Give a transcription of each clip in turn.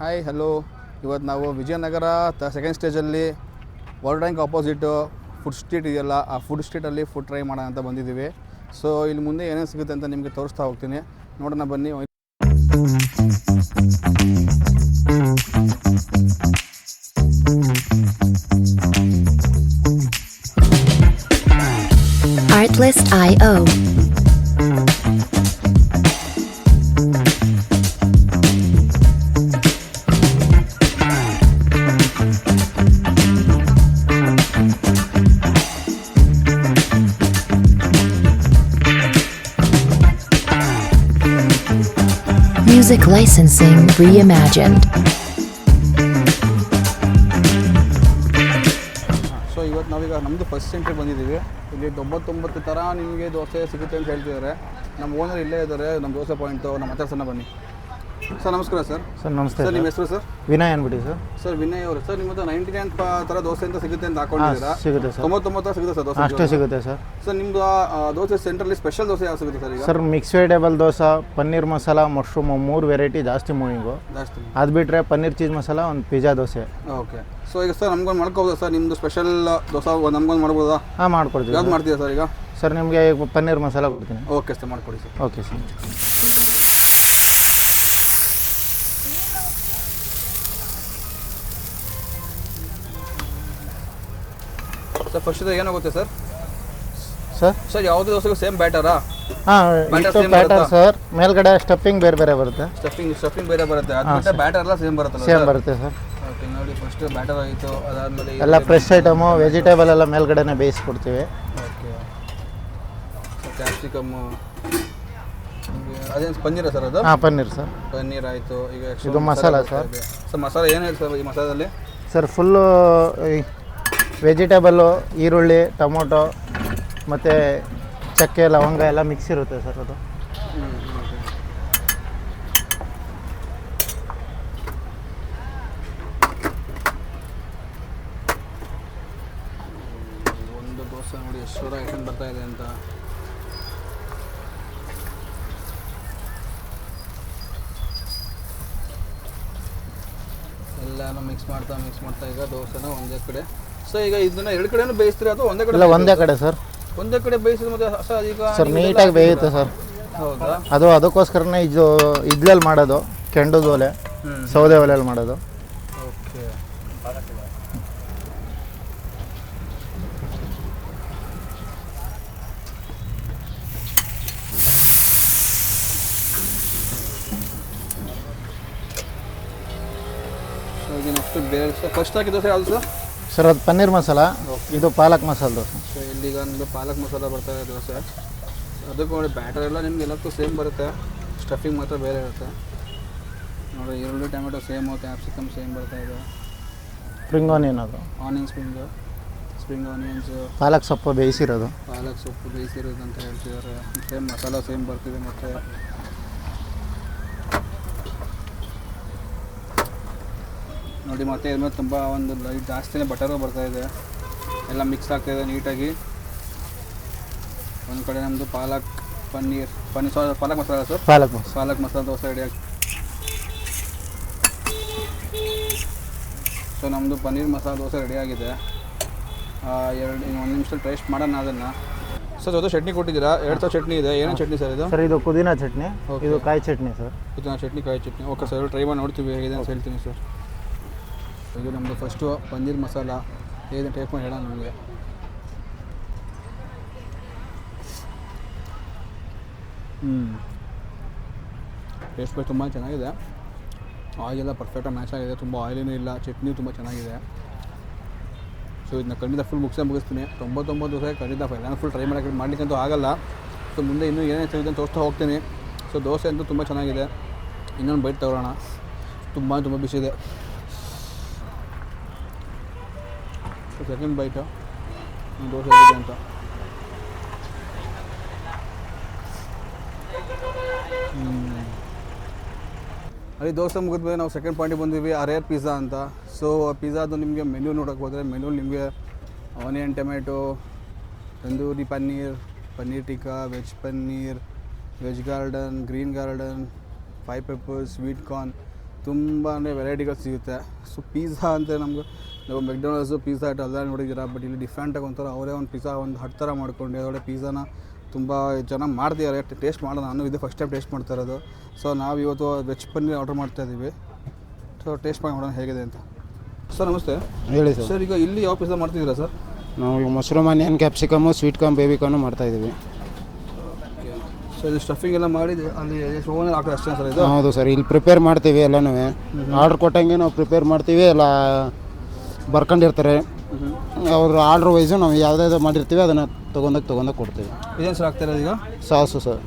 Hi hello. ಇವತ್ತು ನಾವು Vijayanagara second ಸ್ಟೇಜಲ್ಲಿ ವರ್ಲ್ಡ್ ಬ್ಯಾಂಕ್ ಆಪೋಸಿಟು ಫುಡ್ ಸ್ಟ್ರೀಟ್ ಇದೆಯಲ್ಲ, ಆ ಫುಡ್ ಸ್ಟ್ರೀಟಲ್ಲಿ ಫುಡ್ ಟ್ರೈ ಮಾಡೋಣ ಅಂತ ಬಂದಿದ್ದೀವಿ. ಸೊ ಇಲ್ಲಿ ಮುಂದೆ ಏನೇನು ಸಿಗುತ್ತೆ ಅಂತ ನಿಮಗೆ ತೋರಿಸ್ತಾ ಹೋಗ್ತೀನಿ, ನೋಡೋಣ ಬನ್ನಿ. Artlist.io. Music licensing reimagined. So ಇವತ್ತು ನಾವೀಗ ನಮ್ಮದು ಫಸ್ಟ್ ಸೆಂಟ್ರಿಗೆ ಬಂದಿದ್ದೀವಿ. ಇಲ್ಲಿ 99 ಥರ ನಿಮಗೆ ದೋಸೆ ಸಿಗುತ್ತೆ ಅಂತ ಹೇಳ್ತಿದ್ದಾರೆ. ನಮ್ಮ ಓನರ್ ಇಲ್ಲೇ ಇದ್ದಾರೆ, ನಮ್ಮ ದೋಸೆ ಪಾಯಿಂಟು. ನಮ್ಮ ಮಾತಾಡ್ಸೋಣ ಬನ್ನಿ. ಸರ್ ನಮಸ್ಕಾರ. ಸರ್ ನಮಸ್ತೆ ಸರ್, ನಿಮ್ಮ ಹೆಸರು ಸರ್? ವಿನಯ್ ಅಂದ್ಬಿಟ್ಟು ಸರ್ ವಿನಯ್ ಅವರು. ಸರ್ ನಿಮ್ಮದು 99 ಥರ ದೋಸೆ ಅಂತ ಸಿಗುತ್ತೆ ಅಂತ ಹಾಕೊಂಡಿದ್ದೀರಾ? ಸಿಗುತ್ತೆ ಸರ್. 99 ಸಿಗುತ್ತೆ ಸರ್ ದೋಸೆ? ಅಷ್ಟೇ ಸಿಗುತ್ತೆ ಸರ್. ಸರ್ ನಿಮ್ಮದು ದೋಸೆ ಸೆಂಟ್ರಲ್ಲಿ ಸ್ಪೆಷಲ್ ದೋಸೆ ಯಾವ ಸಿಗುತ್ತೆ ಸರ್ ಈಗ? Sir mix vegetable dosa, paneer masala, mushroom 3 variety ಜಾಸ್ತಿ ಮೂವಿಂಗು. ಅದು ಬಿಟ್ಟರೆ ಪನ್ನೀರ್ ಚೀಸ್ ಮಸಾಲ, ಒಂದು ಪಿಜ್ಜಾ ದೋಸೆ. ಓಕೆ. ಸೊ ಈಗ ಸರ್ ನಮ್ಗೊಂದು ಮಾಡ್ಕೋಬೋದಾ ಸರ್? ನಿಮ್ಮದು ಸ್ಪೆಷಲ್ ದೋಸೆ ನಮ್ಗೊಂದು ಮಾಡ್ಬೋದಾ? ಹಾಂ, ಮಾಡ್ಕೊಡ್ತೀವಿ. ಯಾವ್ದು ಮಾಡ್ತೀರಾ ಸರ್ ಈಗ? ಸರ್ ನಿಮಗೆ ಪನ್ನೀರ್ ಮಸಾಲ ಕೊಡ್ತೀನಿ. ಓಕೆ ಸರ್, ಮಾಡಿಕೊಡಿ sir. Okay sir. Sir first ಏನಾಗುತ್ತೆ ಸರ್? ಸರ್ ಸರ್ ಯಾವುದೇ ದೋಸೆಗೂ ಸೇಮ್ ಬ್ಯಾಟರಾ? ಹಾಂ, Batter ಇಷ್ಟು same ಬ್ಯಾಟರ್ ಬರುತ್ತಾ? ಸರ್. ಮೇಲ್ಗಡೆ ಸ್ಟಫಿಂಗ್ ಬೇರೆ ಬೇರೆ ಬರುತ್ತೆ. ಸ್ಟಫಿಂಗ್ ಬೇರೆ ಬರುತ್ತೆ, ಅದು ಬಿಟ್ಟರೆ ಬ್ಯಾಟರ್ ಎಲ್ಲ ಸೇಮ್ ಬರುತ್ತಲ್ಲ? ಸೇಮ್ ಬರುತ್ತೆ ಸರ್. ಓಕೆ, ನೋಡಿ ಫಸ್ಟ್ ಬ್ಯಾಟರ್ ಆಯಿತು, ಅದಾದಮೇಲೆ ಎಲ್ಲ ಫ್ರೆಶ್ ಐಟಮು, ವೆಜಿಟೇಬಲ್ ಎಲ್ಲ ಮೇಲ್ಗಡೆನೇ ಬೇಯಿಸ್ಕೊಡ್ತೀವಿ. ಓಕೆ. ಕ್ಯಾಪ್ಸಿಕಮ್ಮು, ಅದೇನು ಪನ್ನೀರಾ ಸರ್ ಅದು? ಹಾಂ, ಪನ್ನೀರ್ ಸರ್. ಪನ್ನೀರ್ ಆಯಿತು. ಈಗ ಇದು ಮಸಾಲ ಸರ್. ಸರ್ ಮಸಾಲ ಏನಿದೆ ಸರ್ ಈ ಮಸಾಲದಲ್ಲಿ? ಸರ್ ಫುಲ್ಲು ವೆಜಿಟೇಬಲ್ಲು, ಈರುಳ್ಳಿ, ಟೊಮೊಟೊ ಮತ್ತು ಚಕ್ಕೆ, ಲವಂಗ ಎಲ್ಲ ಮಿಕ್ಸ್ ಇರುತ್ತೆ ಸರ್ ಅದು. ಒಂದು ದೋಸೆ ನೋಡಿ ಎಷ್ಟು ಐಟಮ್ ಬರ್ತಾ ಇದೆ ಅಂತ. ಎಲ್ಲನೂ ಮಿಕ್ಸ್ ಮಾಡ್ತಾ ಈಗ ದೋಸೆನ ಒಂದೇ ಕಡೆ. ಸೊ ಈಗ ಇದನ್ನ ಎರಡು ಕಡೆನೂ ಬೇಯಿಸ್ತೀರಾ ಅಥವಾ ಒಂದೇ ಕಡೆ? ಇಲ್ಲ, ಒಂದೇ ಕಡೆ ಸರ್. ಒಂದೇ ಕಡೆ ಬೇಯಿಸಿದ ಮತ್ತೆ ಸರ್ ಈಗ ಸರ್ ನೀಟಾಗಿ ಬೇಯುತ್ತೆ ಸರ್. ಹೌದಾ? ಅದಕ್ಕೋಸ್ಕರನೇ ಇದು ಇದ್ರಲ್ಲಿ ಮಾಡೋದು, ಕೆಂಡದ ಒಲೆ, ಸೌದೆ ಒಲೆಯಲ್ಲಿ ಮಾಡೋದು. ಓಕೆ. ಸೊ ಈಗ ನೆಕ್ಸ್ಟ್ ಬೇರೆ ಸರ್ ಫಸ್ಟ್ ಹಾಕಿದ ದೋಸೆ ಯಾವುದು ಸರ್? ಸರ್ ಅದು ಪನ್ನೀರ್ ಮಸಾಲ, ಇದು ಪಾಲಕ್ ಮಸಾಲ ದೋಸೆ. ಸೊ ಇಲ್ಲಿಗ ನಿಮಗೆ ಪಾಲಕ್ ಮಸಾಲ ಬರ್ತಾ ಇದೆ ದೋಸೆ. ಅದಕ್ಕೂ ನೋಡಿ ಬ್ಯಾಟರ್ ಎಲ್ಲ ನಿಮ್ಗೆ ಎಲ್ಲಕ್ಕೂ ಸೇಮ್ ಬರುತ್ತೆ, ಸ್ಟಫಿಂಗ್ ಮಾತ್ರ ಬೇರೆ ಇರುತ್ತೆ. ನೋಡಿ ಈರುಳ್ಳಿ, ಟೊಮೆಟೊ ಸೇಮು, ಕ್ಯಾಪ್ಸಿಕಮ್ ಸೇಮ್ ಬರ್ತಾ ಇದೆ. ಸ್ಪ್ರಿಂಗ್ ಆನಿಯನ್, ಅದು ಆನಿಯನ್ ಸ್ಪ್ರಿಂಗ್ ಆನಿಯನ್ಸು, ಪಾಲಕ್ ಸೊಪ್ಪು ಬೇಯಿಸಿರೋದು. ಪಾಲಕ್ ಸೊಪ್ಪು ಬೇಯಿಸಿರೋದು ಅಂತ ಹೇಳ್ತಿದ್ದಾರೆ. ಸೇಮ್ ಮಸಾಲ ಸೇಮ್ ಬರ್ತಿದೆ. ಮತ್ತು ನೋಡಿ ಮತ್ತೆ ಇದ್ಮೇಲೆ ತುಂಬ ಒಂದು ಲೈಟ್ ಜಾಸ್ತಿನೇ ಬಟರು ಬರ್ತಾ ಇದೆ, ಎಲ್ಲ ಮಿಕ್ಸ್ ಆಗ್ತಾಯಿದೆ ನೀಟಾಗಿ. ಒಂದು ಕಡೆ ನಮ್ಮದು ಪಾಲಕ್ ಪಾಲಕ್ ಮಸಾಲ ಸರ್, ಪಾಲಕ್ ಮಸಾಲ ದೋಸೆ ರೆಡಿ ಆಗಿ. ಸೊ ನಮ್ಮದು ಪನ್ನೀರ್ ಮಸಾಲ ದೋಸೆ ರೆಡಿಯಾಗಿದೆ. ಒಂದು ನಿಮಿಷದಲ್ಲಿ ಟೇಸ್ಟ್ ಮಾಡೋಣ ಅದನ್ನು. ಸರ್ ಜೊತೆ ಚಟ್ನಿ ಕೊಟ್ಟಿದ್ದೀರಾ, 2 ಥರ ಚಟ್ನಿ ಇದೆ. ಏನೇನು ಚಟ್ನಿ ಸರ್ ಇದು? ಸರ್ ಇದು ಪುದೀನ ಚಟ್ನಿ, ಇದು ಕಾಯಿ ಚಟ್ನಿ ಸರ್. ಪುದೀನ ಚಟ್ನಿ, ಕಾಯಿ ಚಟ್ನಿ. ಓಕೆ ಸರ್, ಟ್ರೈ ಮಾಡಿ ನೋಡ್ತೀವಿ ಹೇಗಿದೆ ಅಂತ ಹೇಳ್ತೀನಿ ಸರ್. ಇದು ನಮ್ಮದು ಫಸ್ಟು ಪನ್ನೀರ್ ಮಸಾಲ ಹೇಗಿದೆ ಟೇಸ್ಟ್ ಮಾಡಿ ಹೇಳೋಣ ನಿಮಗೆ. ಟೇಸ್ಟ್ ಬೈ ತುಂಬ ಚೆನ್ನಾಗಿದೆ. ಆಯಿಲೆಲ್ಲ ಪರ್ಫೆಕ್ಟಾಗಿ ಮ್ಯಾಚ್ ಆಗಿದೆ, ತುಂಬ ಆಯಿಲೇನೂ ಇಲ್ಲ, ಚಟ್ನಿ ತುಂಬ ಚೆನ್ನಾಗಿದೆ. ಸೊ ಇದನ್ನ ಖಂಡಿತ ಫುಲ್ ಮುಗಿಸ್ತೀನಿ. 99 ದೋಸೆ ಖಂಡಿತ ನಾನು ಫುಲ್ ಟ್ರೈ ಮಾಡಲಿಕ್ಕಂತೂ ಆಗಲ್ಲ. ಸೊ ಮುಂದೆ ಇನ್ನೂ ಏನೇನು ಸಿಗುತ್ತೆ ಅಂತ ತೋರಿಸ್ತಾ ಹೋಗ್ತೀನಿ. ಸೊ ದೋಸೆ ಅಂತೂ ತುಂಬ ಚೆನ್ನಾಗಿದೆ. ಇನ್ನೊಂದು ಬೈಟ್ ತಗೊಳ್ಳೋಣ, ತುಂಬ ಬಿಸಿ ಇದೆ. ಸೊ ಸೆಕೆಂಡ್ ಬೈಟು ದೋಸೆ ಹೇಗಿದೆ ಅಂತ. ಅಲ್ಲಿ ದೋಸೆ ಮುಗಿದ್ಮೇಲೆ ನಾವು ಸೆಕೆಂಡ್ ಪಾಯಿಂಟಿಗೆ ಬಂದಿದ್ವಿ, ರೇರ್ ಪಿಜ್ಜಾ ಅಂತ. ಸೊ ಪಿಜ್ಜಾದು ನಿಮಗೆ ಮೆನ್ಯೂ ನೋಡೋಕೆ ಹೋದರೆ ಮೆನ್ಯೂ ನಿಮಗೆ onion tomato, tandoori paneer, paneer tikka, veg paneer, veg garden, green garden, 5 peppers, sweet corn, ತುಂಬಾ ವೆರೈಟಿಗಳು ಸಿಗುತ್ತೆ. ಸೊ ಪಿಜ್ಜಾ ಅಂತ ನಮ್ಗೆ ನಾವು ಮೆಕ್ಡೊನಾಲ್ಡ್ಸು ಪಿಜ್ಜಾ ಹಟ್ ಎಲ್ಲ ನೋಡಿದ್ದೀರಾ, ಬಟ್ ಇಲ್ಲಿ ಡಿಫ್ರೆಂಟಾಗಿ ಒಂಥರ ಅವರೇ ಒಂದು ಪಿಜ್ಜಾ ಒಂದು ಹಟ್ ಥರ ಮಾಡ್ಕೊಂಡು ಅದರೊಳಗೆ ಪಿಜ್ಜಾನ ತುಂಬ ಚೆನ್ನಾಗಿ ಮಾಡ್ತಿದ್ದಾರೆ. ಟೇಸ್ಟ್ ಮಾಡೋದು ನಾನು ಇದು ಫಸ್ಟ್ ಟೈಮ್ ಟೇಸ್ಟ್ ಮಾಡ್ತಾ ಇರೋದು. ಸೊ ನಾವು ಇವತ್ತು ವೆಜ್ ಪನ್ನೀರ್ ಆರ್ಡರ್ ಮಾಡ್ತಾಯಿದ್ದೀವಿ. ಸೊ ಟೇಸ್ಟ್ ಮಾಡಿ ನೋಡೋಣ ಹೇಗಿದೆ ಅಂತ. ಸರ್ ನಮಸ್ತೆ. ಹೇಳಿ ಸರ್. ಸರ್ ಈಗ ಇಲ್ಲಿ ಯಾವ ಪಿಜ್ಜಾ ಮಾಡ್ತಿದ್ದೀರಾ ಸರ್? ನಾವು ಈಗ mushroom onion capsicum sweet corn baby corn ಮಾಡ್ತಾಯಿದ್ದೀವಿ. ಸೊ ಇಲ್ಲಿ ಸ್ಟಫಿಂಗ್ ಎಲ್ಲ ಮಾಡಿ ಅಲ್ಲಿ ಓವನಲ್ಲಿ ಹಾಕೋದು ಅಷ್ಟೇ ಸರ್ ಇದು? ಹೌದು ಸರ್, ಇಲ್ಲಿ ಪ್ರಿಪೇರ್ ಮಾಡ್ತೀವಿ ಎಲ್ಲನೂ. ಆರ್ಡ್ರ್ ಕೊಟ್ಟಂಗೆ ನಾವು ಪ್ರಿಪೇರ್ ಮಾಡ್ತೀವಿ, ಎಲ್ಲ ಬರ್ಕೊಂಡಿರ್ತಾರೆ. ಅವ್ರ ಆರ್ಡ್ರ್ ವೈಸು ನಾವು ಯಾವುದಾದ್ರು ಮಾಡಿರ್ತೀವಿ ಅದನ್ನು ತೊಗೊಂಡೋಗಿ ಕೊಡ್ತೀವಿ. ಇದೇನು ಸರ್ ಆಗ್ತಾ ಇರೋದು ಈಗ? Sauce sir.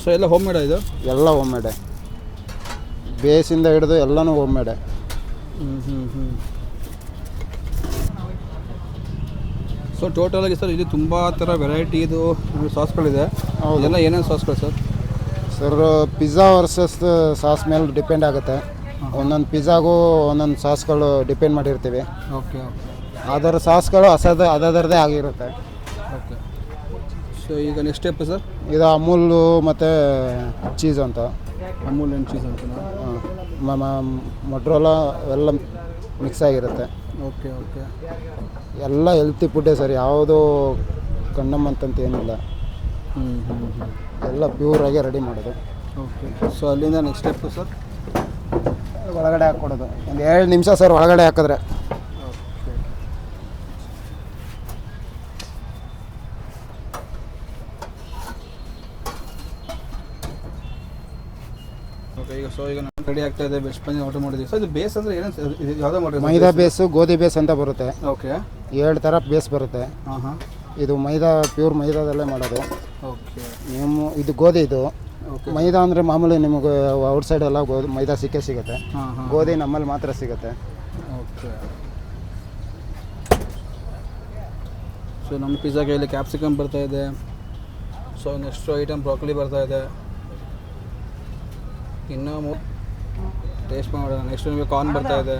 ಸೊ ಎಲ್ಲ ಹೋಮ್ ಮೇಡಾ ಇದು? ಎಲ್ಲ ಹೋಮ್ ಮೇಡೆ, ಬೇಸಿಂದ ಹಿಡಿದು ಎಲ್ಲನೂ ಹೋಮ್ ಮೇಡೆ. ಸೊ ಟೋಟಲಾಗಿ ಸರ್ ಇಲ್ಲಿ ತುಂಬ ಥರ ವೆರೈಟಿದು ಸಾಸ್ಗಳಿದೆ. ಹೌದು. ಎಲ್ಲ ಏನೇನು ಸಾಸ್ಗಳು sir? Sir pizza versus sauce ಮೇಲೆ ಡಿಪೆಂಡ್ ಆಗುತ್ತೆ. ಒಂದೊಂದು ಪಿಜ್ಜಾಗೂ ಒಂದೊಂದು ಸಾಸ್ಗಳು ಡಿಪೆಂಡ್ ಮಾಡಿರ್ತೀವಿ. ಓಕೆ. ಅದರ ಸಾಸ್ಗಳು ಅದರದ್ದೇ ಆಗಿರುತ್ತೆ. ಓಕೆ. ಸೊ ಈಗ ನೆಕ್ಸ್ಟ್ ಸ್ಟೆಪ್ ಸರ್? ಇದು ಅಮೂಲು ಮತ್ತು ಚೀಸ್ ಅಂತ. ಅಮೂಲ್ ಆ್ಯಂಡ್ ಚೀಸ್ ಅಂತ ಮೊಟ್ರೋಲಾ ಎಲ್ಲ ಮಿಕ್ಸ್ ಆಗಿರುತ್ತೆ. ಓಕೆ. ಎಲ್ಲ ಹೆಲ್ತಿ ಫುಡ್ಡೇ ಸರ್, ಯಾವುದು ಕಣ್ಣಮ್ಮಂತಂತ ಏನಿಲ್ಲ. ಎಲ್ಲ ಪ್ಯೂರಾಗಿ ರೆಡಿ ಮಾಡೋದು. ಓಕೆ. ಸೊ ಅಲ್ಲಿಂದ ನೆಕ್ಸ್ಟ್ ಸ್ಟೆಪ್ ಸರ್? ಒಳಗಡೆ ಹಾಕ್ಕೊಡೋದು. ಒಂದು 2 ನಿಮಿಷ ಸರ್ ಒಳಗಡೆ ಹಾಕಿದ್ರೆ. ಓಕೆ. ಈಗ ನಾನು ರೆಡಿ ಆಗ್ತಾ ಇದೆ. ವೆಜ್ ಪನ್ನೀರ್ ಆರ್ಡರ್ ಮಾಡಿದ್ದೀವಿ. ಸೊ ಇದು ಬೇಸ್ ಅಂದರೆ ಏನೇನು ಯಾವುದೋ ಮಾಡಿರೋದು? ಮೈದಾ ಬೇಸು, ಗೋಧಿ ಬೇಸ್ ಅಂತ ಬರುತ್ತೆ. ಓಕೆ. 2 ಥರ ಬೇಸ್ ಬರುತ್ತೆ. ಇದು ಮೈದಾ, ಪ್ಯೂರ್ ಮೈದಾದಲ್ಲೇ ಮಾಡೋದು. ಓಕೆ. ಇದು ಗೋಧಿ. ಇದು ಓಕೆ. ಮೈದಾ ಅಂದರೆ ಮಾಮೂಲಿ ನಿಮಗೆ ಔಟ್ಸೈಡ್ ಎಲ್ಲ ಮೈದಾ ಸಿಗುತ್ತೆ. ಗೋಧಿ ನಮ್ಮಲ್ಲಿ ಮಾತ್ರ ಸಿಗುತ್ತೆ. ಓಕೆ. ಸೊ ನಮ್ಮ ಪಿಜ್ಜಾಗೆ ಇಲ್ಲಿ ಕ್ಯಾಪ್ಸಿಕಮ್ ಬರ್ತಾಯಿದೆ. ಸೊ ನೆಕ್ಸ್ಟ್ ಐಟಮ್ ಬ್ರಾಕೊಲಿ ಬರ್ತಾಯಿದೆ. ಇನ್ನೂ ಟೇಸ್ಟ್ ಮಾಡೋಣ. ನೆಕ್ಸ್ಟ್ ನಿಮಗೆ ಕಾರ್ನ್ ಬರ್ತಾಯಿದೆ.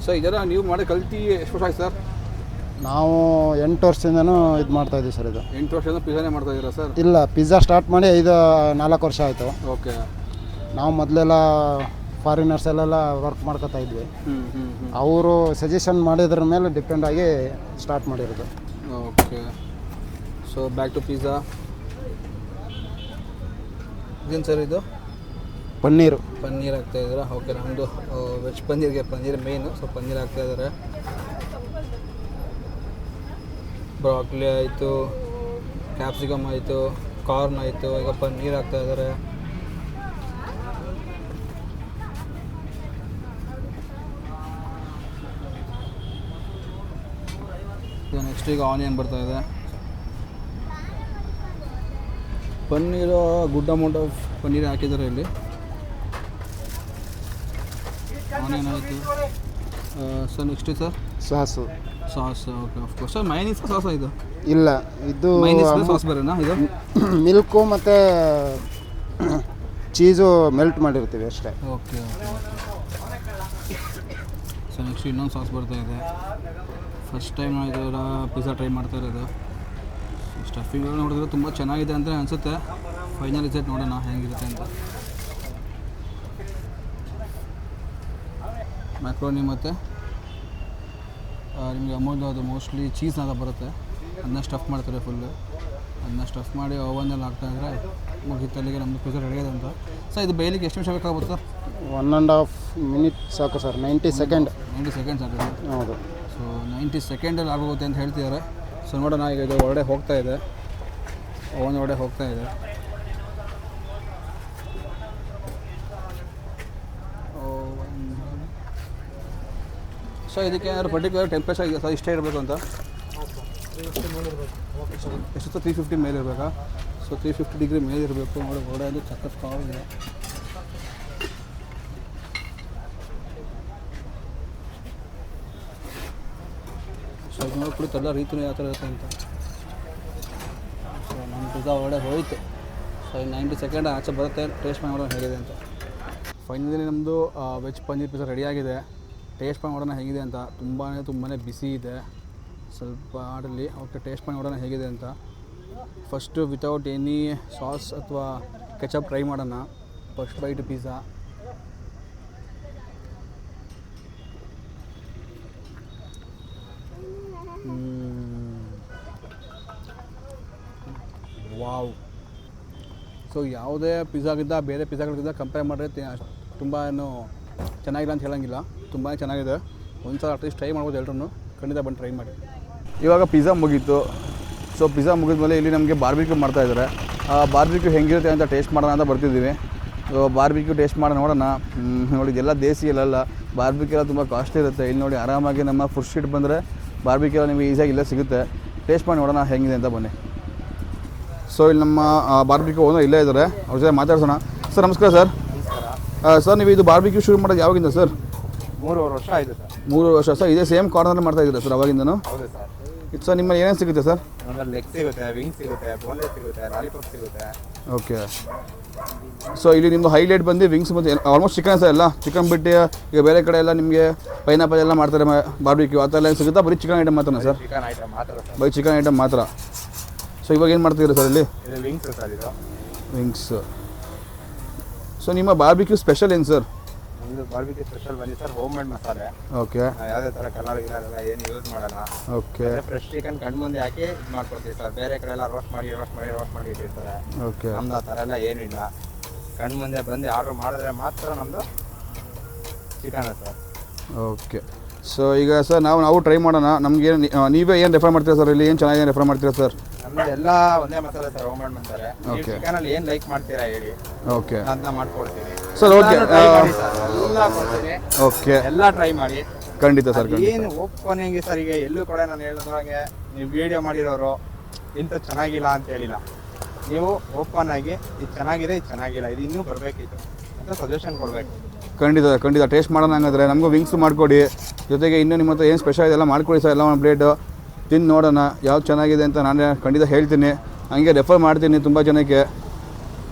ಸೊ ಇದೆಲ್ಲ ನೀವು ಮಾಡಿ ಕಲ್ತು ಎಷ್ಟು ವರ್ಷ ಆಯ್ತು ಸರ್? ನಾವು 8 ವರ್ಷದಿಂದನೂ ಇದು ಮಾಡ್ತಾಯಿದ್ದೀವಿ ಸರ್. ಇದು 8 ವರ್ಷದಿಂದ ಪಿಜ್ಜಾನೇ ಮಾಡ್ತಾಯಿದ್ದೀರಾ ಸರ್? ಇಲ್ಲ, ಪಿಜ್ಜಾ ಸ್ಟಾರ್ಟ್ ಮಾಡಿ 4 ವರ್ಷ ಆಯಿತು. ಓಕೆ. ನಾವು ಮೊದಲೆಲ್ಲ ಫಾರಿನರ್ಸ್ ಎಲ್ಲ ವರ್ಕ್ ಮಾಡ್ಕೊತಾ ಇದ್ವಿ. ಅವರು ಸಜೆಷನ್ ಮಾಡಿದ್ರ ಮೇಲೆ ಡಿಪೆಂಡ್ ಆಗಿ ಸ್ಟಾರ್ಟ್ ಮಾಡಿರೋದು. Okay. So back to pizza. ಇದೇನು ಸರ್ ಇದು? ಪನ್ನೀರು ಹಾಕ್ತಾಯಿದ್ದೀರಾ? ಓಕೆ. ನಮ್ಮದು veg paneer main. So paneer ಹಾಕ್ತಾಯಿದ್ದಾರೆ. ಬ್ರಾಕೊಲಿ ಆಯಿತು, ಕ್ಯಾಪ್ಸಿಕಮ್ ಆಯಿತು, ಕಾರ್ನ್ ಆಯಿತು, ಈಗ ಪನ್ನೀರ್ ಹಾಕ್ತಾಯಿದ್ದಾರೆ. ನೆಕ್ಸ್ಟ್ ಈಗ ಆನಿಯನ್ ಬರ್ತಾಯಿದೆ. Paneer good amount of paneer ಹಾಕಿದ್ದಾರೆ ಇಲ್ಲಿ. ಆನಿಯನ್ ಆಯಿತು. So next sir sauce. Okay. Of course sir mayonnaise sauce ಇದು? ಇಲ್ಲ, ಇದು ಸಾಸ್ ಬರೋಣ. ಇದು ಮಿಲ್ಕು ಮತ್ತು ಚೀಸು ಮೆಲ್ಟ್ ಮಾಡಿರ್ತೀವಿ ಅಷ್ಟೇ. ಓಕೆ. ಸೊ ನೆಕ್ಸ್ಟ್ ಇನ್ನೊಂದು ಸಾಸ್ ಬರ್ತಾಯಿದೆ. ಫಸ್ಟ್ ಟೈಮ್ ನಾವು ಇದರ ಪಿಜ್ಜಾ ಟ್ರೈ ಮಾಡ್ತಾ ಇರೋದು. ಸ್ಟಫಿಂಗ್ ನೋಡಿದ್ರೆ ತುಂಬ ಚೆನ್ನಾಗಿದೆ ಅಂತ ಅನಿಸುತ್ತೆ. ಫೈನಲ್ ರಿಸಲ್ಟ್ ನೋಡೋಣ ಹೇಗಿರುತ್ತೆ ಅಂತ. ಮ್ಯಾಕ್ರೋನಿ ಮತ್ತು ನಿಮಗೆ ಅಮೂಲ್ ಅದು ಮೋಸ್ಟ್ಲಿ ಚೀಸ್ನಾಗ ಬರುತ್ತೆ. ಅದನ್ನ ಸ್ಟಫ್ ಮಾಡ್ತಾರೆ ಫುಲ್ಲು. ಅದನ್ನ ಸ್ಟಫ್ ಮಾಡಿ ಓವನಲ್ಲಿ ಹಾಕ್ತಾಯಿದ್ರೆ ಮುಗಿತಲ್ಲಿಗೆ ನಮ್ಮದು ಪಿಜ್ಜಾ ರೆಡಿ ಇದೆ ಅಂತ. ಸೊ ಇದು ಬೇಯಲಿಕ್ಕೆ ಎಷ್ಟು ನಿಮಿಷ ಬೇಕಾಗುತ್ತೆ ಸರ್? 1.5 ಮಿನಿಟ್ ಸಾಕು ಸರ್. 90 ಸೆಕೆಂಡ್. 90 ಸೆಕೆಂಡ್ಸ್ ಆಗುತ್ತೆ. ಹೌದು. ಸೊ 90 ಸೆಕೆಂಡಲ್ಲಿ ಆಗೋಗುತ್ತೆ ಅಂತ ಹೇಳ್ತಿದ್ದಾರೆ. ಸೊ ನೋಡೋಣ. ಈಗ ಇದು ಹೊರಗಡೆ ಹೋಗ್ತಾ ಇದೆ, ಓವನ್ ಹೊರಗಡೆ ಹೋಗ್ತಾ ಇದೆ. ಸೊ ಇದಕ್ಕೆ ಏನಾದ್ರು ಪರ್ಟಿಕ್ಯುಲರ್ ಟೆಂಪ್ರೇಚರ್ ಇದೆ ಸರ್ ಇಷ್ಟೇ ಇರಬೇಕು ಅಂತ? ಎಷ್ಟು 350 ಮೇಲೆ ಇರಬೇಕಾ? ಸೊ 350 ಡಿಗ್ರಿ ಮೇಲೆ ಇರಬೇಕು. ನೋಡಿ ಹೊರಗಡೆ ಅದು ಸಖತ್ ಕಾವಿದೆ. ಸೊ ಇದು ನೋಡ್ಬಿಟ್ಟು ಎಲ್ಲ ರೀತಿಯೂ ಯಾವ ಥರ ಇರುತ್ತೆ ಅಂತ. ಸೊ ನಮ್ಮ ಪಿಜ್ಜಾ ಒಳಗಡೆ ಹೋಯಿತು. ಸೊ 90 ಸೆಕೆಂಡ್ ಆಚೆ ಬರುತ್ತೆ. ಟೇಸ್ಟ್ ಮಾಡಿ ನೋಡೋಣ ಹೇಗಿದೆ ಅಂತ. ಫೈನಲಿ ನಮ್ಮದು ವೆಜ್ ಪನ್ನೀರ್ ಪಿಜ್ಜಾ ರೆಡಿಯಾಗಿದೆ. ಟೇಸ್ಟ್ ಮಾಡಿ ನೋಡೋಣ ಹೇಗಿದೆ ಅಂತ. ತುಂಬಾ ಬಿಸಿ ಇದೆ ಸ್ವಲ್ಪ ಆಡಲ್ಲಿ. ಓಕೆ, ಟೇಸ್ಟ್ ಮಾಡಿ ನೋಡೋಣ ಹೇಗಿದೆ ಅಂತ. ಫಸ್ಟು ವಿತೌಟ್ ಎನಿ ಸಾಸ್ ಅಥವಾ ಕೆಚಪ್ ಟ್ರೈ ಮಾಡೋಣ. First bite pizza. Wow. So ಯಾವುದೇ ಪಿಜ್ಜಾಗಿದ್ದ ಬೇರೆ ಪಿಜ್ಜಾಗಳಿಂದ ಕಂಪೇರ್ ಮಾಡಿದ್ರೆ ತುಂಬ ಏನು ಚೆನ್ನಾಗಿಲ್ಲ ಅಂತ ಹೇಳೋಂಗಿಲ್ಲ, ತುಂಬಾ ಚೆನ್ನಾಗಿದೆ. ಒಂದು ಸಲ ಅಟ್ಲೀಸ್ಟ್ ಟ್ರೈ ಮಾಡ್ಬೋದು ಎಲ್ಲರೂ, ಖಂಡಿತ ಬಂದು ಟ್ರೈ ಮಾಡಿ. ಇವಾಗ ಪಿಜ್ಜಾ ಮುಗೀತು. ಸೊ ಪಿಜ್ಜಾ ಮುಗಿದ್ಮೇಲೆ ಇಲ್ಲಿ ನಮಗೆ ಬಾರ್ಬಿಕ್ಯೂ ಮಾಡ್ತಾಯಿದ್ದಾರೆ. ಬಾರ್ಬಿಕ್ಯೂ ಹೆಂಗಿರುತ್ತೆ ಅಂತ ಟೇಸ್ಟ್ ಮಾಡೋಣ ಅಂತ ಬರ್ತಿದ್ದೀವಿ. ಸೊ ಬಾರ್ಬಿಕ್ಯೂ ಟೇಸ್ಟ್ ಮಾಡೋಣ, ನೋಡೋಣ. ನೋಡಿ ಇದೆಲ್ಲ ದೇಸಿ ಎಲ್ಲ ಬಾರ್ಬಿಕ್ಯೂ ಎಲ್ಲ ತುಂಬ ಕಾಸ್ಟ್ಲಿ ಇರುತ್ತೆ. ಇಲ್ಲಿ ನೋಡಿ ಆರಾಮಾಗಿ ನಮ್ಮ ಫುಡ್ ಸ್ಟ್ರೀಟ್ ಬಂದರೆ ಬಾರ್ಬಿಕ್ಯೂ ನಿಮಗೆ ಈಸಿಯಾಗಿ ಇಲ್ಲೇ ಸಿಗುತ್ತೆ. ಟೇಸ್ಟ್ ಮಾಡಿ ನೋಡೋಣ ಹೆಂಗಿದೆ ಅಂತ ಬನ್ನಿ. ಸೊ ಇಲ್ಲಿ ನಮ್ಮ ಬಾರ್ಬಿಕ್ಯೂ ಓನರ್ ಇಲ್ಲೇ ಇದ್ದಾರೆ, ಅವ್ರ ಜೊತೆ ಮಾತಾಡ್ಸೋಣ. ಸರ್ ನಮಸ್ಕಾರ ಸರ್. ಸರ್ ನೀವು ಇದು ಬಾರ್ಬಿಕ್ಯೂ ಶುರು ಮಾಡೋದು ಯಾವಾಗಿಂದ ಸರ್? 3 ವರ್ಷ ಆಯಿತು ಸರ್. 3 ವರ್ಷ ಸರ್. ಇದೇ ಸೇಮ್ ಕಾರ್ನರ್ ಮಾಡ್ತಾ ಇದ್ದೀರಾ ಸರ್ ಅವಾಗಿಂದನೂ? ಹೌದು ಸರ್. ಇದು ಸರ್ ನಿಮ್ಮಲ್ಲಿ ಏನೇನು ಸಿಗುತ್ತೆ ಸರ್? ನಮ್ಮಲ್ಲಿ ಲೆಗ್ ಸಿಗುತ್ತೆ, ವಿಂಗ್ ಸಿಗುತ್ತೆ, ಬೋನ್ಲೆಸ್ ಸಿಗುತ್ತೆ, ಲಾಲಿಪಾಪ್ ಸಿಗುತ್ತೆ. ಓಕೆ. ಸೊ ಇಲ್ಲಿ ನಿಮ್ಮದು ಹೈಲೈಟ್ ಬಂದು ವಿಂಗ್ಸ್ ಮತ್ತು ಆಲ್ಮೋಸ್ಟ್ ಚಿಕನ್ ಸರ್ ಎಲ್ಲ. ಚಿಕನ್ ಬಿಟ್ಟು ಈಗ ಬೇರೆ ಕಡೆ ಎಲ್ಲ ನಿಮಗೆ ಪೈನಾಪಲ್ ಎಲ್ಲ ಮಾಡ್ತಾರೆ ಬಾರ್ಬಿಕ್ಯೂ, ಆ ಥರ ಎಲ್ಲ ಸಿಗುತ್ತಾ? ಬರೀ ಚಿಕನ್ ಐಟಮ್ ಮಾತ್ರ ಸರ್? ಚಿಕನ್ ಐಟಮ್ ಮಾತ್ರ ಸರ್. ಬರೀ ಚಿಕನ್ ಐಟಮ್ ಮಾತ್ರ. ಸೊ ಇವಾಗ ಏನು ಮಾಡ್ತಿದ್ದೀರಾ ಸರ್ ಇಲ್ಲಿ? ಇದು ವಿಂಗ್ಸ್ ಸರ್. ಇದು ವಿಂಗ್ಸ್. ಸೊ ನಿಮ್ಮ ಬಾರ್ಬಿಕ್ಯೂ ಸ್ಪೆಷಲ್ ಏನು ಸರ್? ಇದು ಬಾರ್ಬಿಕ್ಯೂ ಸ್ಪೆಷಲ್ ಬಂದಿ ಸರ್ ಹೋಮ್ ಮೇಡ್ ಮಸಾಲೆ. ಓಕೆ. ಯಾವುದೇ ಥರ ಕಲರ್ ಗಿಲರ್ ಏನು ಯೂಸ್ ಮಾಡಲ್ಲ. ಓಕೆ. ಫ್ರೆಶ್ ಚಿಕನ್ ಕಣ್ಣು ಮುಂದೆ ಹಾಕಿ ಇದು ಮಾಡ್ಕೊಡ್ತೀವಿ ಸರ್. ಬೇರೆ ಕಡೆ ಎಲ್ಲ ರೋಸ್ಟ್ ಮಾಡಿ ಇಟ್ಟಿರ್ತಾರೆ. ಓಕೆ. ನಮ್ದು ಆ ಥರ ಎಲ್ಲ ಏನಿಲ್ಲ. ಕಣ್ಣು ಮುಂದೆ ಬಂದು ಆರ್ಡ್ರ್ ಮಾಡಿದ್ರೆ ಮಾತ್ರ ನಮ್ಮದು ಚಿಕನ್ ಸರ್. ಓಕೆ. ಸೊ ಈಗ ಸರ್ ನಾವು ಟ್ರೈ ಮಾಡೋಣ. ನಮಗೆ ನೀವೇ ಏನು ರೆಫರ್ ಮಾಡ್ತೀರಾ ಸರ್? ಇಲ್ಲಿ ಏನು ಚೆನ್ನಾಗಿ ರೆಫರ್ ಮಾಡ್ತೀರಾ ಸರ್? ನಮ್ದು ಎಲ್ಲ ಒಂದೇ ಮಸಾಲೆ ಸರ್, ಹೋಮ್ ಮೇಡ್ ಮಸಾಲೆ. ಚಿಕನಲ್ಲಿ ಏನು ಲೈಕ್ ಮಾಡ್ತೀರಾ ಹೇಳಿ, ಓಕೆ ಅದನ್ನ ಮಾಡ್ಕೊಡ್ತೀನಿ ಸರ್. ಓಕೆ. ಎಲ್ಲ ಕೊಡ್ತೀನಿ. ಓಕೆ. ಎಲ್ಲ ಟ್ರೈ ಮಾಡಿ. ಖಂಡಿತ ಸರ್. ಏನು ಓಪನಿಂಗ್ ಸರ್, ಈಗ ಎಲ್ಲೂ ಕೂಡ ನಾನು ಹೇಳಿದ್ರಾಗೆ ನೀವು ವಿಡಿಯೋ ಮಾಡಿರೋರು ಇಂಥ ಚೆನ್ನಾಗಿಲ್ಲ ಅಂತ ಹೇಳಿಲ್ಲ. ನೀವು ಓಪನ್ ಆಗಿ ಇದು ಚೆನ್ನಾಗಿದೆ, ಇದು ಚೆನ್ನಾಗಿಲ್ಲ, ಇದು ಇನ್ನೂ ಬರಬೇಕಿತ್ತು ಅಂತ ಸಜೆಷನ್ ಕೊಡಬೇಕು. ಖಂಡಿತ ಟೇಸ್ಟ್ ಮಾಡೋಣ. ಹಂಗಾದ್ರೆ ನಮಗೂ ವಿಂಗ್ಸ್ ಮಾಡಿಕೊಡಿ, ಜೊತೆಗೆ ಇನ್ನೂ ನಿಮ್ಮ ಹತ್ರ ಏನು ಸ್ಪೆಷಲ್ ಇದೆಲ್ಲ ಮಾಡಿಕೊಡಿ ಸರ್. ಎಲ್ಲ ಒಂದು ಪ್ಲೇಟು ತಿಂದು ನೋಡೋಣ ಯಾವ್ದು ಚೆನ್ನಾಗಿದೆ ಅಂತ ನಾನು ಖಂಡಿತ ಹೇಳ್ತೀನಿ. ಹಂಗೆ ರೆಫರ್ ಮಾಡ್ತೀನಿ ತುಂಬ ಜನಕ್ಕೆ.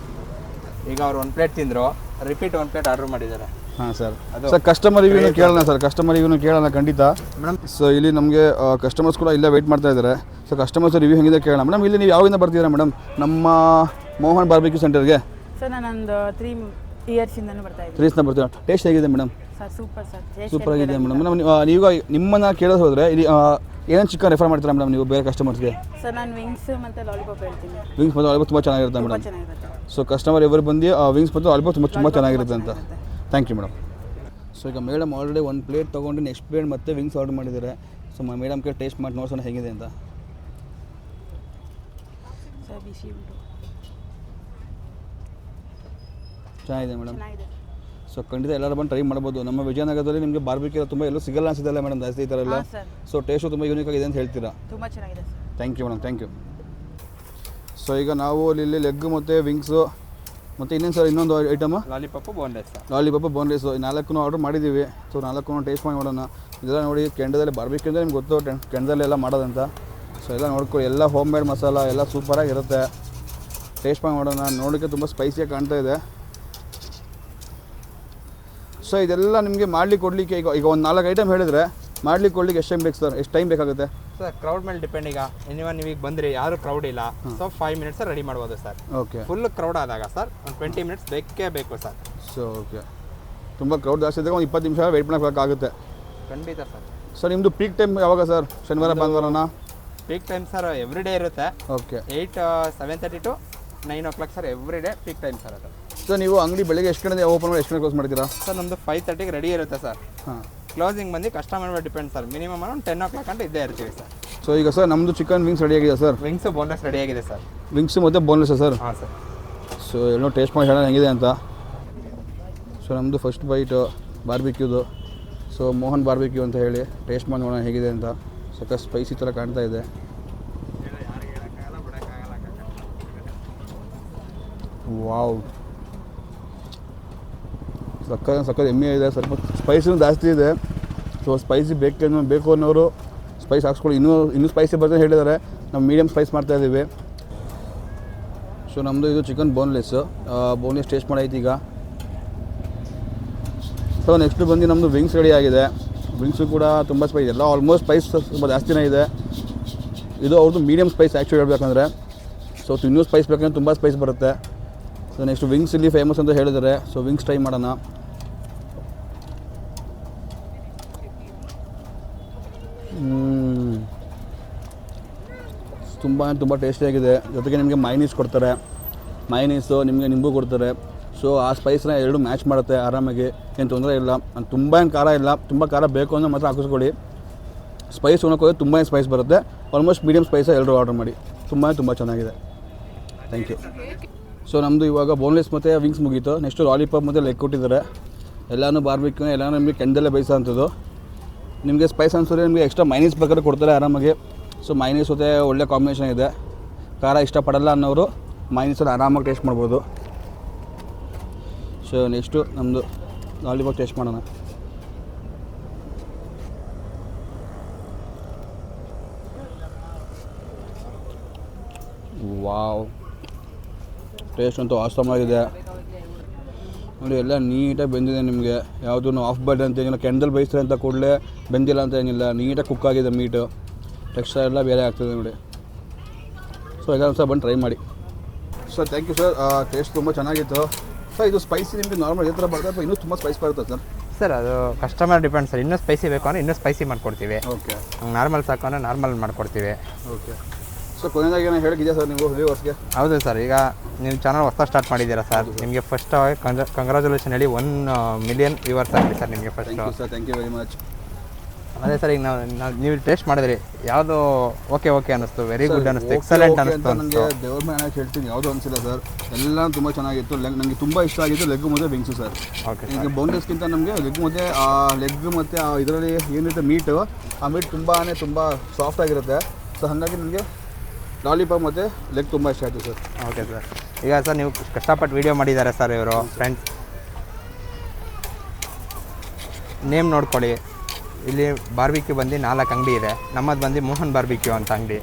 ಈಗ ಅವ್ರು 1 ಪ್ಲೇಟ್ ತಿಂದರು, ರಿಪೀಟ್ 1 ಪ್ಲೇಟ್ ಆರ್ಡರ್ ಮಾಡಿದ್ದಾರೆ. ಹಾಂ ಸರ್. ಸರ್ ಕಸ್ಟಮರ್ ರಿವ್ಯೂನು ಕೇಳೋಣ ಸರ್, ಕಸ್ಟಮರ್ ರಿವ್ಯೂನು ಕೇಳೋಣ ಖಂಡಿತ ಮೇಡಮ್. ಸೊ ಇಲ್ಲಿ ನಮಗೆ ಕಸ್ಟಮರ್ಸ್ ಕೂಡ ಇಲ್ಲೇ ವೆಯ್ಟ್ ಮಾಡ್ತಾ ಇದ್ದಾರೆ. ಸೊ ಕಸ್ಟಮರ್ಸ್ ರಿವ್ಯೂ ಹೆಂಗಿದೆ ಕೇಳೋಣ. ಮೇಡಮ್ ಇಲ್ಲಿ ನೀವು ಯಾವಾಗಿಂದ ಬರ್ತೀರಾ ಮೇಡಮ್ ನಮ್ಮ ಮೋಹನ್ ಬಾರ್ಬಿಕ್ಯೂ ಸೆಂಟರ್ಗೆ? ಸರ್ ನಾನೊಂದು 3 ಇಯರ್ಸಿಂದನೂ ಬರ್ತಾ ಇದ್ದೀನಿ. 3 ಇಯರ್ಸ್ನ ಬರ್ತೀರಾ. ಟೇಸ್ಟ್ ಹೇಗಿದೆ madam? Sir super sir. Super ಆಗಿದೆ ಮೇಡಮ್. ನೀವು ನಿಮ್ಮನ್ನು ಕೇಳೋದು ಹೋದರೆ ಇಲ್ಲಿ ಏನೇನು ಚಿಕನ್ ರೆಫರ್ ಮಾಡ್ತೀರಾ ಮೇಡಮ್ ನೀವು ಬೇರೆ ಕಸ್ಟಮರ್ಸ್ಗೆ? ಸರ್ ನಾನು ವಿಂಗ್ಸ್ ಮತ್ತು ಲಾಲಿಪಾಪ್ ಹೇಳ್ತೀನಿ. ವಿಂಗ್ಸ್ ಮತ್ತು ಲಾಲಿಪಾಪ್ ತುಂಬ ಚೆನ್ನಾಗಿರುತ್ತೆ ಮೇಡಮ್. ಚೆನ್ನಾಗಿರುತ್ತೆ. ಸೊ ಕಸ್ಟಮರ್ ಎವರು ಬಂದು ವಿಂಗ್ಸ್ ಮತ್ತು ಲಾಲಿಪಾಪ್ ತುಂಬ ಚೆನ್ನಾಗಿರುತ್ತೆ ಅಂತ. Thank you madam. ಸೊ ಈಗ ಮೇಡಮ್ ಆಲ್ರೆಡಿ 1 ಪ್ಲೇಟ್ ತೊಗೊಂಡು ನೆಕ್ಸ್ಟ್ ಪ್ಲೇಟ್ ಮತ್ತೆ ವಿಂಗ್ಸ್ ಆರ್ಡರ್ ಮಾಡಿದ್ದಾರೆ. ಸೊ ಮೇಡಮ್ ಕೈ ಟೇಸ್ಟ್ ಮಾಡಿ ನೋಡ್ಸೋಣ ಹೇಗಿದೆ ಅಂತ. ಸರ್ ಬಿಸಿ ಉಂಟು, ಚೆನ್ನಾಗಿದೆ ಮೇಡಮ್. ಚೆನ್ನಾಗಿದೆ. ಸೊ ಖಂಡಿತ ಎಲ್ಲರೂ ಬಂದು ಟ್ರೈ ಮಾಡ್ಬೋದು. ನಮ್ಮ ವಿಜಯನಗರದಲ್ಲಿ ನಿಮಗೆ ಬಾರ್ಬಿಕ್ಯೂ ತುಂಬ ಎಲ್ಲೂ ಸಿಗಲ್ಲ ಅನಿಸಿದಲ್ಲ ಮೇಡಮ್ ಜಾಸ್ತಿ ಈ ಥರ ಎಲ್ಲ. ಸರ್ ಸೊ ಟೇಸ್ಟು ತುಂಬ ಯೂನಿಕ್ ಆಗಿದೆ ಅಂತ ಹೇಳ್ತೀರಾ? ತುಂಬ ಚೆನ್ನಾಗಿದೆ sir. Thank you madam, thank you. So ಈಗ ನಾವು ಇಲ್ಲಿ ಲೆಗ್ ಮತ್ತು ವಿಂಗ್ಸು ಮತ್ತು ಇನ್ನೇನು ಸರ್ ಇನ್ನೊಂದು item lollipop boneless. Lollipop boneless 4 order ಮಾಡಿದ್ದೀವಿ. ಸೊ 4 ಟೇಸ್ಟ್ ಮಾಡಿ ನೋಡೋಣ. ಇದೆಲ್ಲ ನೋಡಿ ಕೆಂಡದಲ್ಲಿ ಬಾರ್ಬಿಕ್ಯೂ ಅಂದರೆ ನಿಮ್ಗೆ ಗೊತ್ತು ಕೆಂಡದಲ್ಲಿ ಎಲ್ಲ ಮಾಡೋದಂತ. ಸೊ ಎಲ್ಲ ನೋಡ್ಕೊಳ್ಳಿ, ಎಲ್ಲ ಹೋಮ್ ಮೇಡ್ ಮಸಾಲ ಎಲ್ಲ ಸೂಪರಾಗಿರುತ್ತೆ. ಟೇಸ್ಟ್ ಮಾಡಿ ನೋಡೋಣ. ನೋಡೋಕ್ಕೆ ತುಂಬ ಸ್ಪೈಸಿಯಾಗಿ ಕಾಣ್ತಾ ಇದೆ. ಸೊ ಇದೆಲ್ಲ ನಿಮಗೆ ಮಾಡ್ಲಿಕ್ಕೆ ಕೊಡಲಿಕ್ಕೆ ಈಗ ಒಂದು 4 ಐಟಮ್ ಹೇಳಿದರೆ ಮಾಡ್ಲಿಕ್ಕೆ ಕೊಡ್ಲಿಕ್ಕೆ ಎಷ್ಟು ಟೈಮ್ ಬೇಕು ಸರ್? ಎಷ್ಟು ಟೈಮ್ ಬೇಕಾಗುತ್ತೆ ಸರ್? ಕ್ರೌಡ್ ಮೇಲೆ ಡಿಪೆಂಡ್. ಈಗ ನೀವೀಗ ಬಂದ್ರಿ, ಯಾರು ಕ್ರೌಡ್ ಇಲ್ಲ, ಸೊ 5 ಮಿನಿಟ್ಸ್ ರೆಡಿ ಮಾಡ್ಬೋದು ಸರ್. ಓಕೆ. ಫುಲ್ ಕ್ರೌಡ್ ಆದಾಗ ಸರ್ ಒಂದು 20 ಮಿನಿಟ್ಸ್ ಬೇಕೇ ಬೇಕು ಸರ್. So okay. ತುಂಬ ಕ್ರೌಡ್ ಜಾಸ್ತಿ ಇದ್ದಾಗ ಒಂದು 20 ನಿಮಿಷ ವೆಯ್ಟ್ ಮಾಡೋಕ್ಕಾಗುತ್ತೆ. ಖಂಡಿತ ಸರ್. ಸರ್ ನಿಮ್ಮದು ಪೀಕ್ ಟೈಮ್ ಯಾವಾಗ ಸರ್? ಶನಿವಾರ ಭಾನುವಾರನಾ? Peak time sir every day ಇರುತ್ತೆ. Okay. 7:30 to 9 o'clock sir, every day peak time sir ಅದು. ಸರ್ ನೀವು ಅಂಗಡಿ ಬೆಳಗ್ಗೆ ಎಷ್ಟು ಗಂಟೆ ಓಪನ್ ಮಾಡಿ ಎಷ್ಟು ಗಂಟೆ ಕ್ಲೋಸ್ ಮಾಡ್ತೀರಾ? ಸರ್ ನಮ್ಮದು 5:30ಗೆ ರೆಡಿ ಇರುತ್ತೆ ಸರ್. ಹಾಂ. ಕ್ಲೋಸಿಂಗ್ ಬಂದು ಕಸ್ಟಮರ್ ಮೇಲೆ ಡಿಪೆಂಡ್ ಸರ್. ಮಿನಿಮಮ್ ಒಂದು 10 o'clock ಅಂತ ಇದ್ದೇ ಇರ್ತೀವಿ ಸರ್. ಸೊ ಈಗ ಸರ್ ನಮ್ಮದು ಚಿಕನ್ ವಿಂಗ್ಸ್ ರೆಡಿ ಆಗಿದೆ ಸರ್. ವಿಂಗ್ಸ್ ಬೋನ್ಲೆಸ್ ರೆಡಿ ಆಗಿದೆ ಸರ್. ವಿಂಗ್ಸ್ ಮತ್ತು ಬೋನ್ಲೆಸ್ ಸರ್? ಹಾಂ ಸರ್. ಸೊ ಎಲ್ಲೋ ಟೇಸ್ಟ್ ಮಾಡಿ ಹೇಳೋಣ ಹೆಂಗಿದೆ ಅಂತ. ಸೊ ನಮ್ಮದು ಫಸ್ಟ್ ಬೈಟು ಬಾರ್ಬಿಕ್ಯೂದು. ಸೊ ಮೋಹನ್ ಬಾರ್ಬಿಕ್ಯೂ ಅಂತ ಹೇಳಿ ಟೇಸ್ಟ್ ಮಾಡಿ ನೋಡೋಣ ಹೇಗಿದೆ ಅಂತ. ಸಖತ್ ಸ್ಪೈಸಿ ಥರ ಕಾಣ್ತಾ ಇದೆ. ವಾವ್, ಸಖತ್ ಎಮ್ಮೆ ಇದೆ. ಸ್ವಲ್ಪ ಸ್ಪೈಸಿನೂ ಜಾಸ್ತಿ ಇದೆ. ಸೊ ಸ್ಪೈಸಿ ಬೇಕು ಅನ್ನೋರು ಸ್ಪೈಸ್ ಹಾಕ್ಸ್ಕೊಳ್ಳಿ. ಇನ್ನೂ ಸ್ಪೈಸಿ ಬರ್ತದೆ ಹೇಳಿದ್ದಾರೆ. ನಾವು ಮೀಡಿಯಮ್ ಸ್ಪೈಸ್ ಮಾಡ್ತಾಯಿದ್ದೀವಿ. ಸೊ ನಮ್ಮದು ಇದು ಚಿಕನ್ ಬೋನ್ಲೆಸ್ ಟೇಸ್ಟ್ ಮಾಡೈತಿ ಈಗ. ಸೊ ನೆಕ್ಸ್ಟ್ ಬಂದು ನಮ್ಮದು ವಿಂಗ್ಸ್ ರೆಡಿ ಆಗಿದೆ. ವಿಂಗ್ಸು ಕೂಡ ತುಂಬ ಸ್ಪೈಸ್, ಎಲ್ಲ ಆಲ್ಮೋಸ್ಟ್ ಸ್ಪೈಸ್ ತುಂಬ ಜಾಸ್ತಿನೇ ಇದೆ. ಇದು ಅವ್ರದ್ದು ಮೀಡಿಯಮ್ ಸ್ಪೈಸ್ ಆ್ಯಕ್ಚುಲಿ ಹೇಳ್ಬೇಕಂದ್ರೆ. ಸೊ ಇನ್ನೂ ಸ್ಪೈಸ್ ಬೇಕಂದ್ರೆ ತುಂಬ ಸ್ಪೈಸ್ ಬರುತ್ತೆ. ಸೊ ಸೊ ನೆಕ್ಸ್ಟ್ ವಿಂಗ್ಸ್ ಇಲ್ಲಿ ಫೇಮಸ್ ಅಂತ ಹೇಳಿದ್ದಾರೆ. ಸೊ ವಿಂಗ್ಸ್ ಟ್ರೈ ಮಾಡೋಣ. ತುಂಬ ಟೇಸ್ಟಿಯಾಗಿದೆ. ಜೊತೆಗೆ ನಿಮಗೆ ಮೈನೀಸ್ ಕೊಡ್ತಾರೆ. ಮೈನೀಸು ನಿಮಗೆ ನಿಂಬು ಕೊಡ್ತಾರೆ. ಸೊ ಆ ಸ್ಪೈಸ್ನ ಎರಡು ಮ್ಯಾಚ್ ಮಾಡುತ್ತೆ ಆರಾಮಾಗಿ, ಏನು ತೊಂದರೆ ಇಲ್ಲ. ತುಂಬ ಏನು ಖಾರ ಇಲ್ಲ. ತುಂಬ ಖಾರ ಬೇಕು ಅಂದರೆ ಮಾತ್ರ ಹಾಕಿಸ್ಕೊಳ್ಳಿ. ಸ್ಪೈಸ್ ಹೋಗಿ ತುಂಬ ಸ್ಪೈಸ್ ಬರುತ್ತೆ. ಆಲ್ಮೋಸ್ಟ್ ಮೀಡಿಯಮ್ ಸ್ಪೈಸ ಎಲ್ಲರೂ ಆರ್ಡರ್ ಮಾಡಿ. ತುಂಬ ಚೆನ್ನಾಗಿದೆ. Thank you. ಸೊ ನಮ್ಮದು ಇವಾಗ ಬೋನ್ಲೆಸ್ ಮತ್ತು ವಿಂಗ್ಸ್ ಮುಗೀತು. ನೆಕ್ಸ್ಟು ಲಾಲಿಪಾಪ್ ಮತ್ತು ಲೆಗ್ ಕೊಟ್ಟಿದ್ದಾರೆ. ಎಲ್ಲನೂ ಬಾರ್ಬಿಕ್ಯೂ ಎಲ್ಲನೂ ನಿಮಗೆ ಕೆಂಡಲ್ಲೇ ಬೇಯಿಸೋ ಅಂಥದ್ದು. ನಿಮಗೆ ಸ್ಪೈಸ್ ಅನ್ಸೋದ್ರೆ ನಿಮಗೆ ಎಕ್ಸ್ಟ್ರಾ ಮೈನೀಸ್ ಬೇಕಾದ್ರೆ ಕೊಡ್ತಾರೆ ಆರಾಮಾಗಿ. ಸೊ ಮೈನೀಸ್ ಜೊತೆ ಒಳ್ಳೆ ಕಾಂಬಿನೇಷನ್ ಇದೆ. ಖಾರ ಇಷ್ಟಪಡಲ್ಲ ಅನ್ನೋರು ಮೈನೀಸಲ್ಲಿ ಆರಾಮಾಗಿ ಟೇಸ್ಟ್ ಮಾಡ್ಬೋದು. ಸೊ ನೆಕ್ಸ್ಟು ನಮ್ಮದು ಲಾಲಿಪಾಪ್ ಟೇಸ್ಟ್ ಮಾಡೋಣ. ವಾವ್, ಟೇಸ್ಟ್ ಅಂತೂ ಆಸಮಾಗಿದೆ ನೋಡಿ. ಎಲ್ಲ ನೀಟಾಗಿ ಬೆಂದಿದೆ. ನಿಮಗೆ ಯಾವುದೂ ಆಫ್ ಬಾಯ್ಲ್ಡ್ ಅಂತ ಏನಿಲ್ಲ. ಕೆಂಡಲ್ ಬೇಯಿಸ್ತಾರೆ ಅಂತ ಕೂಡಲೇ ಬೆಂದಿಲ್ಲ ಅಂತ ಏನಿಲ್ಲ. ನೀಟಾಗಿ ಕುಕ್ ಆಗಿದೆ ಮೀಟು. ಟೆಕ್ಸ್ಚರ್ ಎಲ್ಲ ಬೇರೆ ಆಗ್ತದೆ ನೋಡಿ. ಸೊ ಇದೊಂದು ಸಹ ಬಂದು ಟ್ರೈ ಮಾಡಿ. Sir thank you sir. Taste ತುಂಬ ಚೆನ್ನಾಗಿತ್ತು. ಸರ್ ಇದು ಸ್ಪೈಸಿ ನಿಮಗೆ ನಾರ್ಮಲ್ ಇದೇ ಥರ ಬರ್ತದೆ ಅಥವಾ ಇನ್ನೂ ತುಂಬ ಸ್ಪೈಸ್ ಬರುತ್ತೆ ಸರ್? ಸರ್ ಅದು ಕಸ್ಟಮರ್ ಡಿಪೆಂಡ್ ಸರ್. ಇನ್ನೂ ಸ್ಪೈಸಿ ಬೇಕು ಅಂದರೆ ಇನ್ನೂ ಸ್ಪೈಸಿ ಮಾಡಿಕೊಡ್ತೀವಿ. ಓಕೆ. ನಾರ್ಮಲ್ ಸಾಕು ಅಂದರೆ ನಾರ್ಮಲ್ ಮಾಡಿಕೊಡ್ತೀವಿ. ಓಕೆ. ಸೊ ಕೊನೆಯದಾಗಿ ಏನೋ ಹೇಳಿದ್ಯಾ ಸರ್ ನೀವು ವ್ಯೂವರ್ಸ್ಗೆ? ಹೌದು ಸರ್. ಈಗ ನೀವು ಚಾನಲ್ ಹೊಸ ಸ್ಟಾರ್ಟ್ ಮಾಡಿದ್ದೀರಾ ಸರ್. ನಿಮಗೆ ಫಸ್ಟ್ ಕಂಗ್ರ್ಯಾಚುಲೇಷನ್ ಹೇಳಿ 1 ಮಿಲಿಯನ್ ವ್ಯೂವರ್ಸ್ ಆಗಲಿ ಸರ್ ನಿಮಗೆ first. Thank you sir. Thank you very much. ಅದೇ ಸರ್, ಈಗ ನಾವು ನೀವು ಟೇಸ್ಟ್ ಮಾಡಿದ್ರಿ, ಯಾವುದು ಓಕೆ ಅನ್ನಿಸ್ತು, ವೆರಿ ಗುಡ್ ಅನ್ನಿಸ್ತು, ಎಕ್ಸಲೆಂಟ್ ಅನ್ನಿಸ್ತು. ನನಗೆ ದೇವ್ರ ಮೇಲೆ ಹೇಳ್ತೀನಿ, ಯಾವುದೂ ಅನಿಸಿಲ್ಲ ಸರ್. ಎಲ್ಲ ತುಂಬ ಚೆನ್ನಾಗಿತ್ತು. ನನಗೆ ತುಂಬ ಇಷ್ಟ ಆಗಿತ್ತು ಲೆಗ್ ಮತ್ತು ವಿಂಗ್ಸು ಸರ್. ಓಕೆ. ಈಗ ಬೋನ್ಲೆಸ್ಗಿಂತ ನಮಗೆ ಲೆಗ್ ಮತ್ತು ಆ ಲೆಗ್ ಮತ್ತು ಇದರಲ್ಲಿ ಏನಿರುತ್ತೆ ಮೀಟು, ಆ ಮೀಟ್ ತುಂಬ ಸಾಫ್ಟ್ ಆಗಿರುತ್ತೆ. ಸೊ ಹಾಗಾಗಿ ನನಗೆ ಲಾಲಿಪಾಪ್ ಮತ್ತು ಲೆಗ್ ತುಂಬ ಇಷ್ಟ ಆಯಿತು ಸರ್. Okay sir. ಈಗ ಸರ್ ನೀವು ಕಷ್ಟಪಟ್ಟು ವೀಡಿಯೋ ಮಾಡಿದ್ದಾರೆ ಸರ್ ಇವರು ಫ್ರೆಂಡ್ಸ್. ನೇಮ್ ನೋಡ್ಕೊಳ್ಳಿ. ಇಲ್ಲಿ ಬಾರ್ಬಿಕ್ಯೂ ಬಂದು 4 ಅಂಗಡಿ ಇದೆ. ನಮ್ಮದು ಬಂದು ಮೋಹನ್ ಬಾರ್ಬಿಕ್ಯೂ ಅಂತ ಅಂಗಡಿ.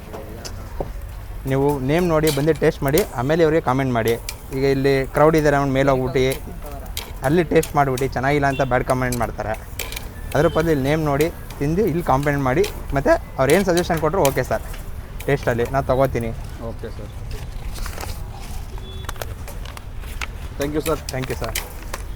ನೀವು ನೇಮ್ ನೋಡಿ ಬಂದು ಟೇಸ್ಟ್ ಮಾಡಿ, ಆಮೇಲೆ ಇವರಿಗೆ ಕಾಮೆಂಟ್ ಮಾಡಿ. ಈಗ ಇಲ್ಲಿ ಕ್ರೌಡ್ ಇದ್ದಾರೆ, ಅವ್ನು ಮೇಲೆ ಹೋಗ್ಬಿಟ್ಟು ಅಲ್ಲಿ ಟೇಸ್ಟ್ ಮಾಡಿಬಿಟ್ಟು ಚೆನ್ನಾಗಿಲ್ಲ ಅಂತ ಬ್ಯಾಡ್ ಕಾಮೆಂಟ್ ಮಾಡ್ತಾರೆ. ಅದ್ರ ಬದಲು ಇಲ್ಲಿ ನೇಮ್ ನೋಡಿ ತಿಂದು ಇಲ್ಲಿ ಕಾಂಪ್ಲೇಂಟ್ ಮಾಡಿ, ಮತ್ತು ಅವ್ರು ಏನು ಸಜೆಷನ್ ಕೊಟ್ಟರು ಓಕೆ ಸರ್ ಟೇಸ್ಟಲ್ಲಿ ನಾನು ತೊಗೋತೀನಿ. Okay sir. Thank you sir. Thank you sir.